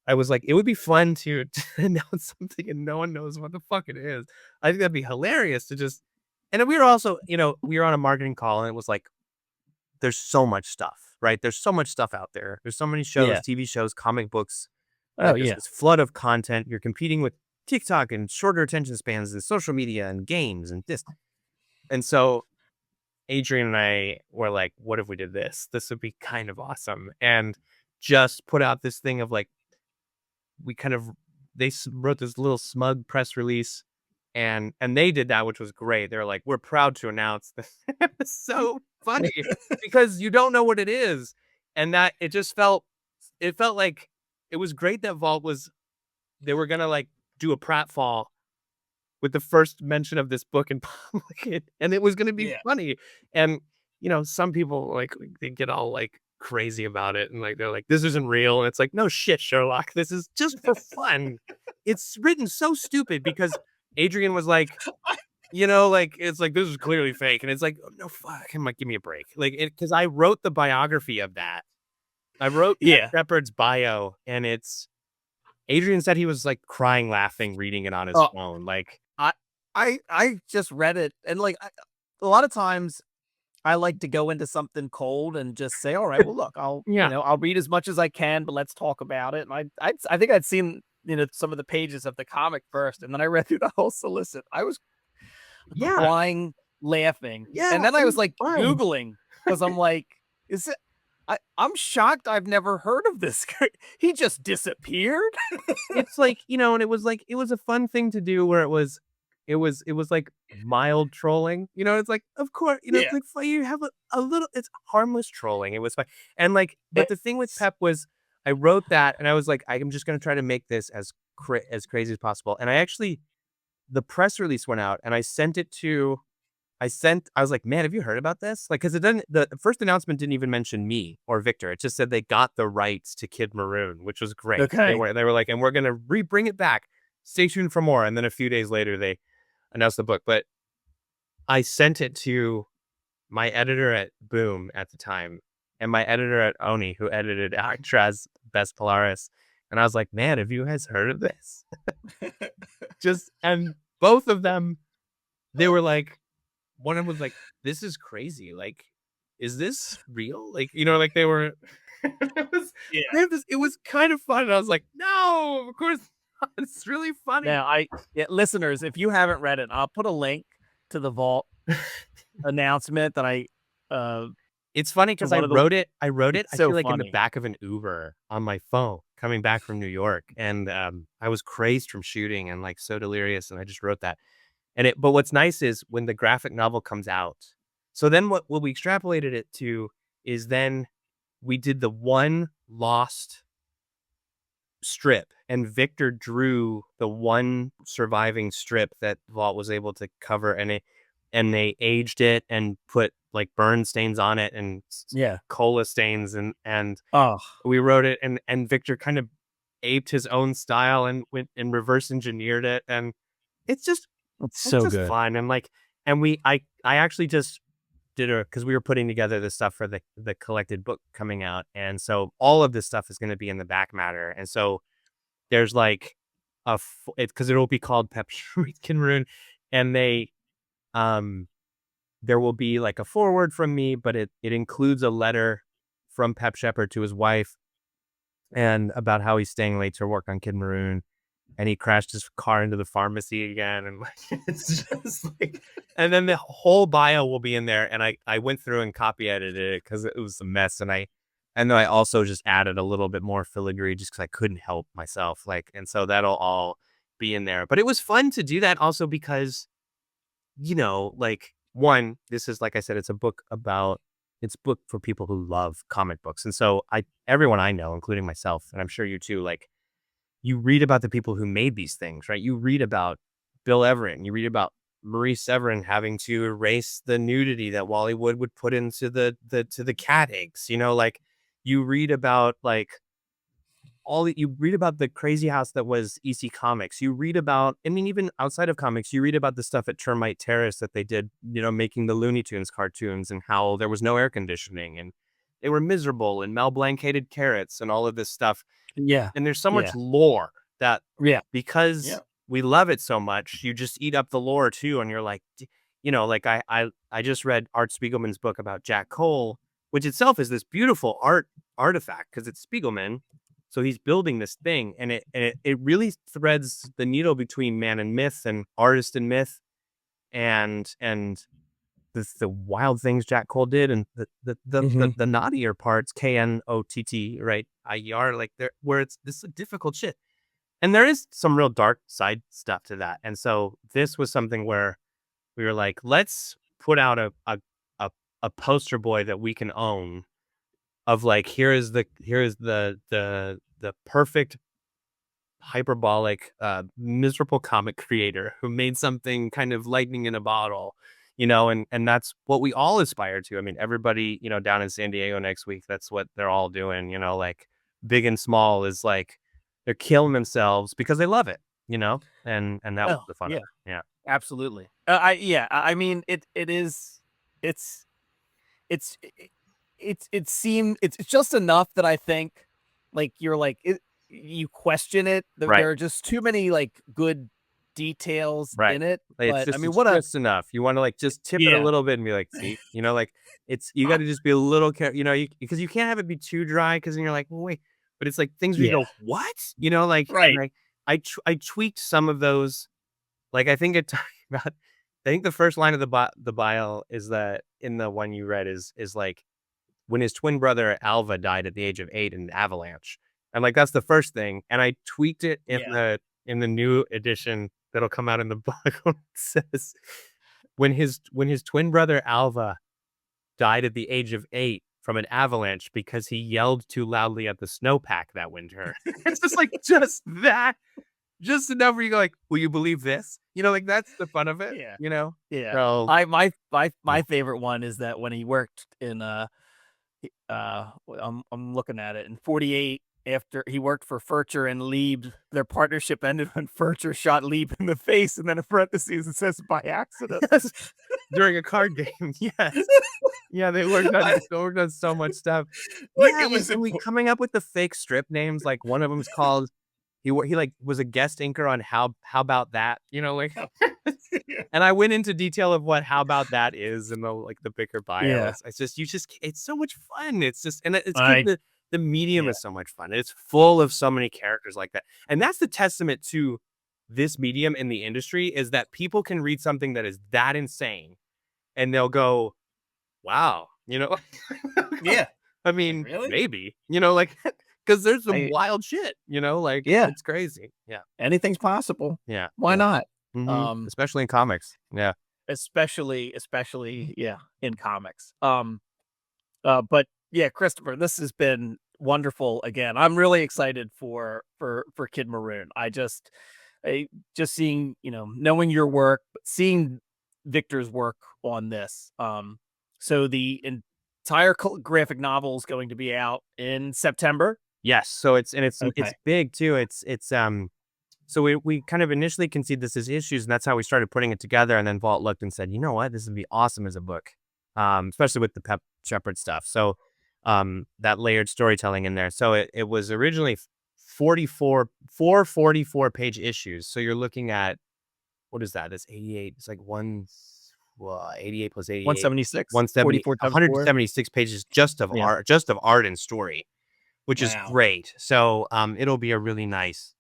I was like, it would be fun to announce something and no one knows what the fuck it is. I think that'd be hilarious to just, and we were also, we were on a marketing call and it was like, there's so much stuff, right? There's so much stuff out there. There's so many shows, Yeah. TV shows, comic books. Oh, There's yeah. this flood of content. You're competing with TikTok and shorter attention spans and social media and games and this. And so Adrian and I were like, what if we did this? This would be kind of awesome. And just put out this thing of like, they wrote this little smug press release and they did that, which was great. They're like, we're proud to announce this. It was so funny because you don't know what it is. And that it felt like it was great that they were going to like do a pratfall with the first mention of this book in public, and it was going to be funny. And, some people like, they get all like crazy about it. And like, they're like, this isn't real. And it's like, no shit, Sherlock, this is just for fun. It's written so stupid because Adrian was like, like, it's like, this is clearly fake. And it's like, oh, no, fuck. I'm like, give me a break. Like, because I wrote the biography of that. I wrote Pep Shepard's bio, and Adrian said he was like crying, laughing, reading it on his phone. Like, I just read it, and like a lot of times I like to go into something cold and just say, all right, well, look, I'll I'll read as much as I can, but let's talk about it. And I think I'd seen some of the pages of the comic first, and then I read through the whole solicit. I was crying, laughing, and then I was like Googling because I'm like, is it? I'm shocked. I've never heard of this guy. He just disappeared. It's like, and it was a fun thing to do where it was like mild trolling, it's like, of course, it's like you have a little, it's harmless trolling. It was fine. And like, but the thing with Pep was I wrote that and I was like, I'm just going to try to make this as crazy as possible. And the press release went out and I was like, man, have you heard about this? Like, cause the first announcement didn't even mention me or Victor. It just said they got the rights to Kid Maroon, which was great. Okay. They were like, and we're going to bring it back. Stay tuned for more. And then a few days later, they announced the book. But I sent it to my editor at Boom at the time and my editor at Oni, who edited Alcatraz Best Polaris. And I was like, man, have you guys heard of this? And both of them, they were like, one of them was like, this is crazy. Like, is this real? Like, like they were, it was kind of fun. And I was like, no, of course not. It's really funny. Now, listeners, if you haven't read it, I'll put a link to the Vault announcement that it's funny because I wrote it. I feel like funny. in the back of an Uber on my phone coming back from New York. And I was crazed from shooting and like so delirious. And I just wrote that. But what's nice is when the graphic novel comes out. So then what we extrapolated it to is then we did the one lost strip and Victor drew the one surviving strip that Vault was able to cover, and they aged it and put like burn stains on it and cola stains and we wrote it and Victor kind of aped his own style and went and reverse engineered it, and it's just so good fun. And like, and I actually just did because we were putting together the stuff for the collected book coming out. And so all of this stuff is going to be in the back matter. And so there's like because it'll be called Pep Kid Maroon, and there will be like a foreword from me, but it includes a letter from Pep Shepard to his wife and about how he's staying late to work on Kid Maroon. And he crashed his car into the pharmacy again. And like, it's just like, and then the whole bio will be in there. And I went through and copy edited it because it was a mess. And then I also just added a little bit more filigree just because I couldn't help myself. Like, and so that'll all be in there. But it was fun to do that also because, like, one, this is, like I said, it's a book about it's a book for people who love comic books. And so everyone I know, including myself, and I'm sure you too, like, you read about the people who made these things, right? You read about Bill Everett, and you read about Marie Severin having to erase the nudity that Wally Wood would put into the cat eggs. Like, you read about you read about the crazy house that was EC Comics. You read about, I mean, even outside of comics, you read about the stuff at Termite Terrace that they did, making the Looney Tunes cartoons, and how there was no air conditioning and they were miserable, and Mel Blanc hated carrots and all of this stuff. Yeah. And there's so Yeah. much lore that because Yeah. we love it so much, you just eat up the lore too. And you're like, like I just read Art Spiegelman's book about Jack Cole, which itself is this beautiful artifact because it's Spiegelman. So he's building this thing, and it really threads the needle between man and myth, and artist and myth, and the wild things Jack Cole did, and the naughtier parts, KNOTT, right? IER, like this is difficult shit. And there is some real dark side stuff to that. And so this was something where we were like, let's put out a poster boy that we can own, of like, here is the perfect hyperbolic miserable comic creator who made something kind of lightning in a bottle, and that's what we all aspire to. I mean, everybody, down in San Diego next week, that's what they're all doing, like, big and small is like they're killing themselves because they love it, and that was the fun of it. Yeah, absolutely. I mean, it's just enough that I think, like, you're like, you question it. There are just too many, like, good details in it. It's But I mean, just enough. You want to, like, just tip it a little bit and be like, see, like, you got to just be a little careful, because you can't have it be too dry, because then you're like, well, wait, but it's like things where you go, what? Like, I tweaked some of those. Like, I think I think the first line of the bio is that, in the one you read, is like, when his twin brother Alva died at the age of 8 in an avalanche. And like, that's the first thing. And I tweaked it in the new edition that'll come out in the book. It says, when his twin brother Alva died at the age of 8 from an avalanche because he yelled too loudly at the snowpack that winter. It's just like, just enough where you go like, will you believe this? Like, that's the fun of it. Yeah. So, my favorite one is that when he worked in I'm looking at it, in 48, after he worked for Furcher and Lieb, their partnership ended when Furcher shot Lieb in the face, and then in parentheses it says by accident. During a card game. Yes. Yeah, they worked on so much stuff. Like, it was coming up with the fake strip names. Like, one of them is called, he like was a guest inker on How About That, like, and I went into detail of what How About That is in the bigger bio. It's just, it's so much fun. It's just, and it's good. The medium is so much fun. It's full of so many characters like that. And that's the testament to this medium in the industry, is that people can read something that is that insane and they'll go, wow, Yeah. I mean, really? Maybe, like, because there's some wild shit, like, it's crazy. Yeah. Anything's possible. Yeah. Why not? Especially in comics. Yeah. Especially in comics. But yeah, Christopher, this has been wonderful again. I'm really excited for Kid Maroon. I just seeing, knowing your work, seeing Victor's work on this. So the entire graphic novel is going to be out in September. Yes. So it's big too. It's so we kind of initially conceived this as issues, and that's how we started putting it together. And then Vault looked and said, you know what, this would be awesome as a book, especially with the Pep Shepard stuff. So that layered storytelling in there. So it was originally 44 page issues. So you're looking at, what is that? That's 88. It's like 88 plus 88. 176. 176 pages just of art and story, which is great. So it'll be a really nice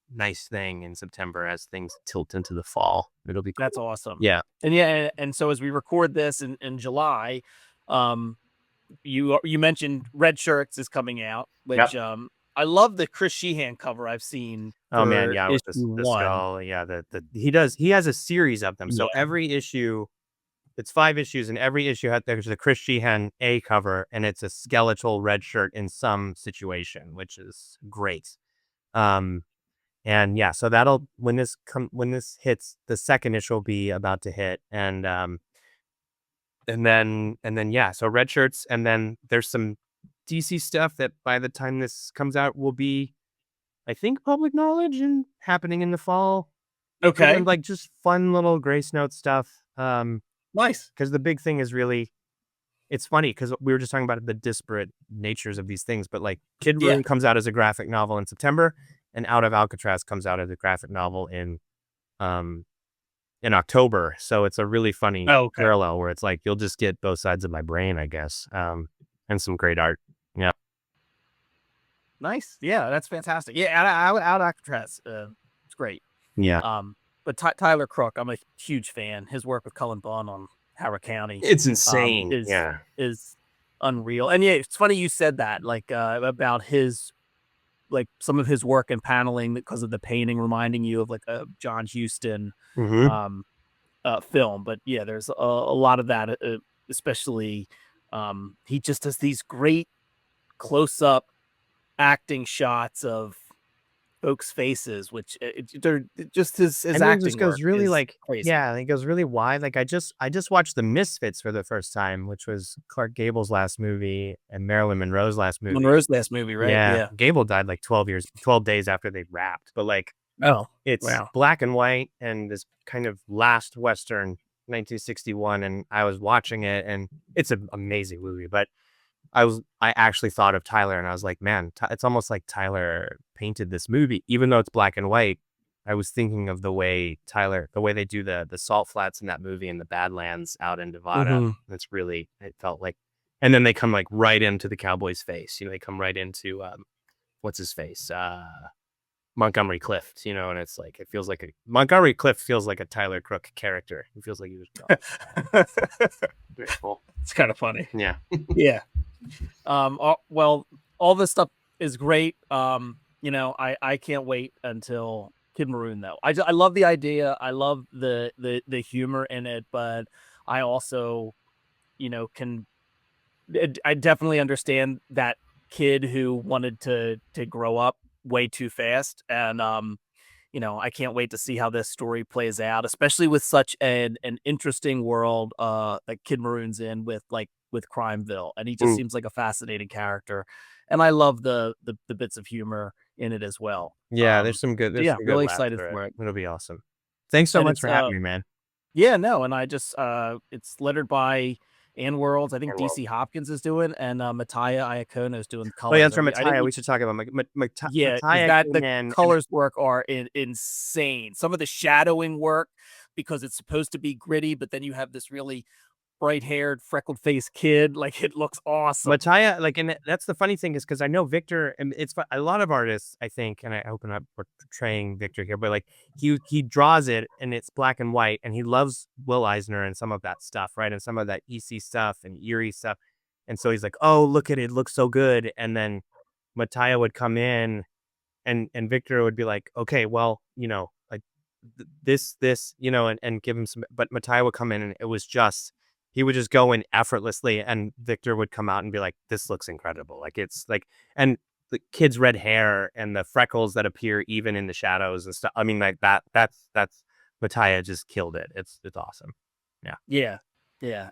thing in September as things tilt into the fall. It'll be cool. That's awesome. Yeah. And so as we record this in July, you mentioned Red Shirts is coming out, which I love the Chris Sheehan cover I've seen. Oh man, with the skull. Yeah, he has a series of them. So every issue It's 5 issues, and every issue there's a Chris Sheehan A cover, and it's a skeletal red shirt in some situation, which is great. And yeah, so that'll when this hits, the second issue will be about to hit, and then yeah, so red shirts, and then there's some DC stuff that by the time this comes out will be, I think, public knowledge and happening in the fall. Okay. And like just fun little Grace Note stuff. Nice. Because the big thing is really, it's funny because we were just talking about the disparate natures of these things, but like Kid Maroon comes out as a graphic novel in September, and Out of Alcatraz comes out as a graphic novel in October. So it's a really funny parallel where it's like you'll just get both sides of my brain, I guess, and some great art. Yeah. Nice. Yeah, that's fantastic. Yeah, Out of Alcatraz, it's great. Yeah. But Tyler Crook, I'm a huge fan. His work with Cullen Bunn on Howard County, It's insane. is unreal. And yeah, it's funny you said that, like about his, like some of his work in paneling because of the painting reminding you of like a John Huston film. But yeah, there's a lot of that, especially he just does these great close-up acting shots of folks' faces, which they're just his acting just goes really like crazy. Yeah, it goes really wide. Like I just watched The Misfits for the first time, which was Clark Gable's last movie and Marilyn Monroe's last movie. Right? Yeah. Gable died like 12 days after they wrapped, but like it's black and white and this kind of last Western 1961, and I was watching it, and it's an amazing movie, but I actually thought of Tyler, and I was like, man, it's almost like Tyler painted this movie, even though it's black and white. I was thinking of the way they do the salt flats in that movie in the Badlands out in Nevada. It's really, it felt like, and then they come like right into the cowboy's face. They come right into, what's his face? Montgomery Clift, and it's like, it feels like Montgomery Clift feels like a Tyler Crook character. It feels like he was very cool. It's kind of funny. Yeah. Yeah. Well, all this stuff is great. I can't wait until Kid Maroon, though. I love the idea. I love the humor in it, but I also, I definitely understand that kid who wanted to grow up way too fast, and I can't wait to see how this story plays out, especially with such an interesting world that Kid Maroon's in with Crimeville, and he just seems like a fascinating character, and I love the bits of humor in it as well. Yeah, there's some good. Really excited for it. It'll be awesome. Thanks so much for having me, man. Yeah, no, and I just it's lettered by Ann Worlds. I think DC Hopkins is doing, and Mattia Iacono is doing colors. Oh yeah, that's right, Mattia. We should talk about Mattia. The colors work are insane. Some of the shadowing work, because it's supposed to be gritty, but then you have this really bright-haired, freckled-faced kid. Like, it looks awesome. Mattia, and that's the funny thing is because I know Victor, and it's a lot of artists, I think, and I hope I'm not portraying Victor here, but like he draws it and it's black and white, and he loves Will Eisner and some of that stuff, right, and some of that EC stuff and eerie stuff, and so he's like, oh, look at it, looks so good, and then Mattia would come in, and Victor would be like, okay, well, like this, and give him some, but Mattia would come in, and it was just. He would just go in effortlessly, and Victor would come out and be like, this looks incredible. Like, it's like, and the kid's red hair and the freckles that appear even in the shadows and stuff. I mean, like that's Mattia just killed it. It's awesome. Yeah.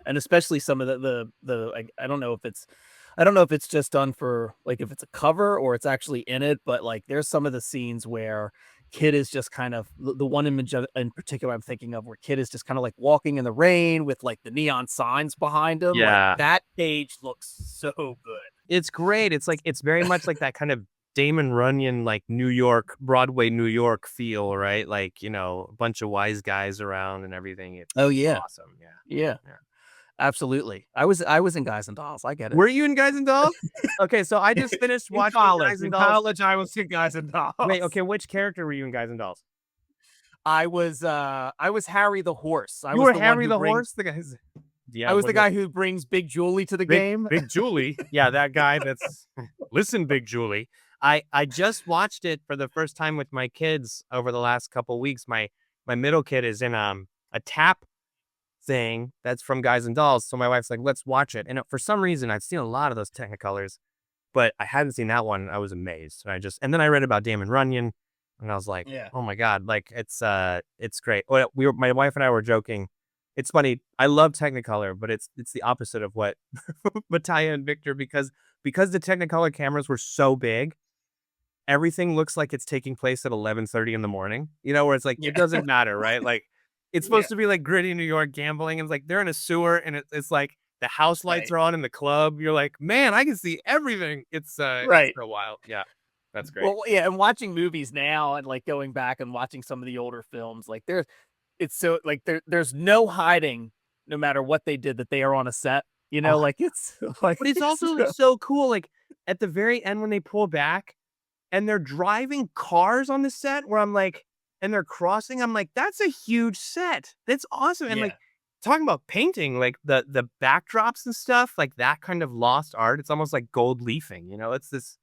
And especially some of the I don't know if it's just done for, like, if it's a cover or it's actually in it, but like there's some of the scenes where Kid is just kind of, the one image in particular I'm thinking of, where Kid is just kind of like walking in the rain with like the neon signs behind him. Yeah. Like, that page looks so good. It's great. It's like, it's very much like that kind of Damon Runyon, like Broadway, New York feel, right? Like, a bunch of wise guys around and everything. It's awesome. Yeah. Absolutely. I was in Guys and Dolls. I get it. Were you in Guys and Dolls? Okay, so I just finished watching Guys and Dolls. In college, I was in Guys and Dolls. Wait, okay, which character were you in Guys and Dolls? I was Harry the horse. You were Harry the horse? The guys. Yeah, I was the guy who brings Big Julie to the game. Big Julie. Yeah, that guy that's listen, Big Julie. I just watched it for the first time with my kids over the last couple weeks. My middle kid is in a tap thing that's from Guys and Dolls. So my wife's like, let's watch it. And for some reason, I've seen a lot of those Technicolors, but I hadn't seen that one. I was amazed. And then I read about Damon Runyon, and I was like, Yeah. oh my God, like it's great. Well, my wife and I were joking. It's funny. I love Technicolor, but it's the opposite of what Mattia and Victor, because the Technicolor cameras were so big, everything looks like it's taking place at 11:30 in the morning, where it's like, it doesn't matter, right? Like, it's supposed to be like gritty New York gambling. And it's like, they're in a sewer, and it's like the house lights are on in the club. You're like, man, I can see everything. It's so wild. Yeah. That's great. Well, yeah. And watching movies now and like going back and watching some of the older films, like there's no hiding, no matter what they did, that they are on a set, like it's like, but it's also so cool. Like at the very end, when they pull back and they're driving cars on the set, where I'm like, and they're crossing, I'm like, that's a huge set. That's awesome. And like, talking about painting, like the backdrops and stuff, like that kind of lost art. It's almost like gold leafing, it's this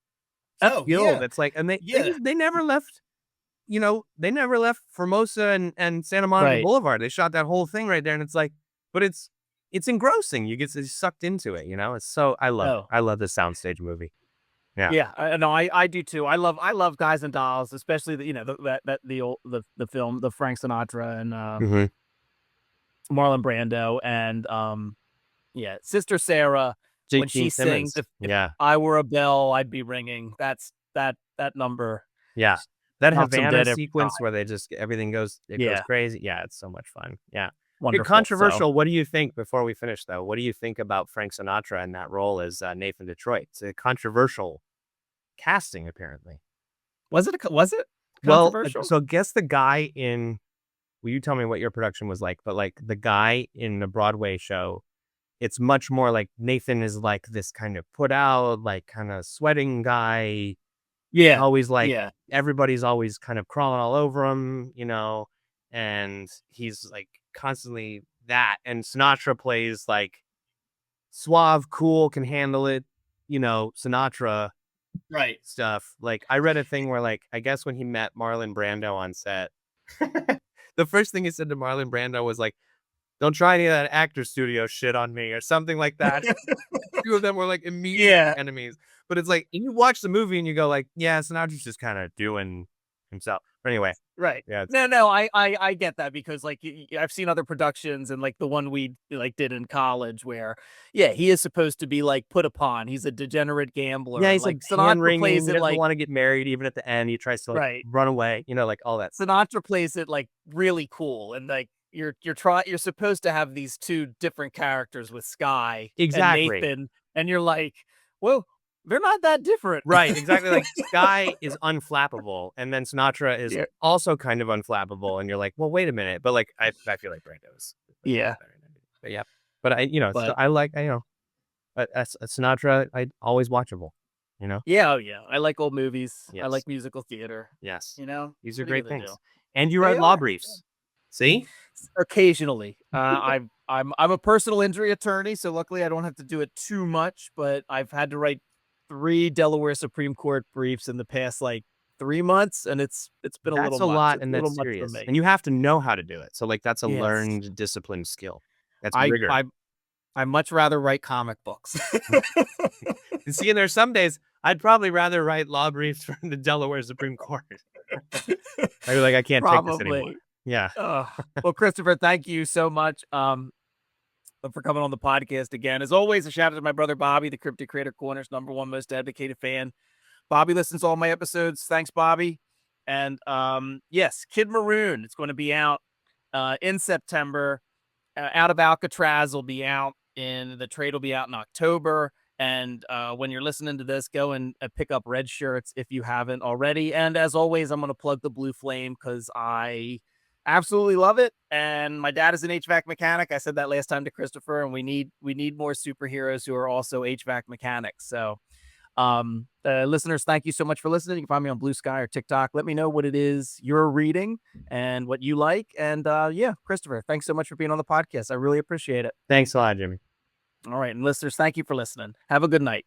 skill that's like, and they never left, they never left Formosa and Santa Monica Boulevard. They shot that whole thing right there, and it's like, but it's engrossing. You get sucked into it, It's so, I love the soundstage movie. Yeah, I do too. I love Guys and Dolls, especially the film, the Frank Sinatra and Marlon Brando, and Sister Sarah, when she sings, if I were a bell, I'd be ringing. That's that number. Yeah, that Havana sequence where they just everything goes crazy. Yeah, it's so much fun. Yeah, wonderful. Controversial. What do you think, before we finish though? What do you think about Frank Sinatra and that role as Nathan Detroit? It's a controversial casting, apparently. Was it controversial? Well, so guess the guy in, will you tell me what your production was like? But like the guy in the Broadway show, it's much more like Nathan is like this kind of put out, like kind of sweating guy. Yeah. Always like, everybody's always kind of crawling all over him, and he's like constantly that. And Sinatra plays like suave, cool, can handle it, Sinatra stuff. Like I read a thing where, like, I guess when he met Marlon Brando on set, the first thing he said to Marlon Brando was like, don't try any of that actor studio shit on me, or something like that. Two of them were like immediate enemies. But it's like, you watch the movie and you go like, yeah, Sinatra's just kind of doing himself. But anyway. Right. Yeah. No, I get that, because like I've seen other productions, and like the one we like did in college where, he is supposed to be like put upon. He's a degenerate gambler. Yeah, he's like Sinatra plays it, he doesn't want to get married even at the end. He tries to like run away, like all that. Sinatra plays it like really cool, and like you're supposed to have these two different characters with Sky and Nathan, and you're like, well, they're not that different. Right, exactly. Like Sky is unflappable, and then Sinatra is also kind of unflappable, and you're like, well, wait a minute. But like, I feel like Brando is. But yeah. But I like, Sinatra, always watchable, Yeah, I like old movies. Yes. I like musical theater. Yes. These are what great things. And you write law briefs. See? Occasionally. I'm a personal injury attorney, so luckily I don't have to do it too much, but I've had to write 3 Delaware Supreme Court briefs in the past like 3 months, and it's been a little much. Lot, and that's serious. And you have to know how to do it. So like, that's a learned, disciplined skill. That's rigor. I much rather write comic books. And see, and there's some days I'd probably rather write law briefs from the Delaware Supreme Court. I'd be like, I can't take this anymore. Yeah. Well, Christopher, thank you so much for coming on the podcast again. As always, a shout out to my brother Bobby, the Cryptic Creator Corner's #1 most dedicated fan. Bobby listens to all my episodes. Thanks, Bobby. And yes, Kid Maroon. It's going to be out in September. Out of Alcatraz will be out the trade will be out in October. And when you're listening to this, go and pick up red shirts if you haven't already. And as always, I'm going to plug the Blue Flame because I absolutely love it. And my dad is an HVAC mechanic. I said that last time to Christopher, and we need more superheroes who are also HVAC mechanics. So listeners, thank you so much for listening. You can find me on Blue Sky or TikTok. Let me know what it is you're reading and what you like. And Christopher, thanks so much for being on the podcast. I really appreciate it. Thanks a lot, Jimmy. All right. And listeners, thank you for listening. Have a good night.